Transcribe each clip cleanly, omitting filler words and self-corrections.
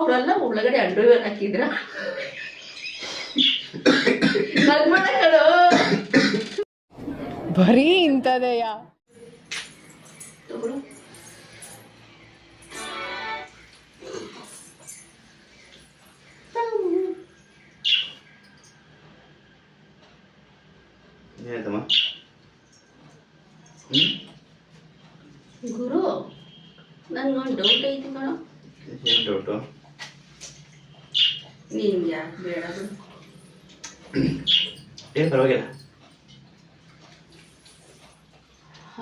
ಅವರೆಲ್ಲ ಒಳಗಡೆ ಅಂಡರ್ವೇರ್ ಹಾಕಿದ್ರ ನಗ್ಬೇಡ ಕಣೋ. ಬರೀ ಇಂಥದೆಯ. ತಗೊಳು. ಏನಮ್ಮ ಗುರು, ನನ್ಗೊಂದು ಡೌಟ್ ಐತಿ ಕಣೋ. ಏನು ಡೌಟು? ನೀನು ಯಾಕೆ ಬೇಡ ಬಿಡು. ಏನು ಪರವಾಗಿಲ್ಲ.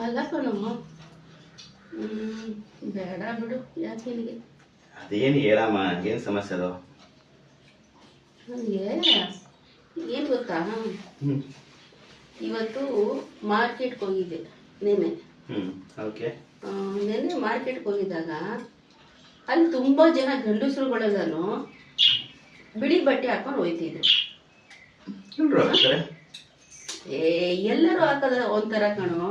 ಅಲ್ಲ ಕಣೋ, ಬೇಡ ಬಿಡು. ಯಾಕೆ ನಿನಗೆ? ಅದೇನು ಹೇಳಮ್ಮ, ಏನು ಸಮಸ್ಯೆ ಅದು? ನನಗೆ ಏನು ಗೊತ್ತಾ, ಹ್ಞೂ ಇವತ್ತು ಮಾರ್ಕೆಟ್ಗೆ ಹೋಗಿದ್ದೆ ನೆನ್ನೆ. ಓಕೆ. ನೆನ್ನೆ ಮಾರ್ಕೆಟ್ಗೆ ಹೋಗಿದ್ದಾಗ ಅಲ್ಲಿ ತುಂಬ ಜನ ಗಂಡಸರುಗಳೆಲ್ಲನೂ ಬಿಳಿ ಬಟ್ಟೆ ಹಾಕೊಂಡು ಹೋಯ್ತಿದ್ರು. ಎಲ್ಲರೂ ಹಾಕೋದ ಒಂಥರ ಕಣೋ.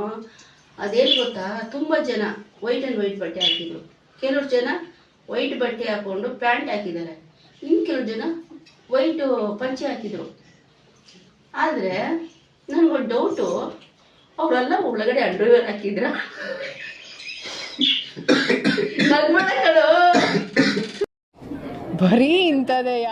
ಅದೇನು ಗೊತ್ತಾ, ತುಂಬ ಜನ ವೈಟ್ ಆ್ಯಂಡ್ ವೈಟ್ ಬಟ್ಟೆ ಹಾಕಿದ್ರು. ಕೆಲವ್ರು ಜನ ವೈಟ್ ಬಟ್ಟೆ ಹಾಕ್ಕೊಂಡು ಪ್ಯಾಂಟ್ ಹಾಕಿದ್ದಾರೆ. ಇನ್ನು ಕೆಲವು ಜನ ವೈಟು ಪಂಚೆ ಹಾಕಿದ್ರು. ಆದರೆ ನನಗೊಂದು ಡೌಟು, ಅವರೆಲ್ಲ ಒಳಗಡೆ ಅಂಡರ್ವೇರ್ ಹಾಕಿದ್ರ ನಗ್ಬೇಡ ಕಣೋ. ಬರೀ ಇಂಥದೆಯ.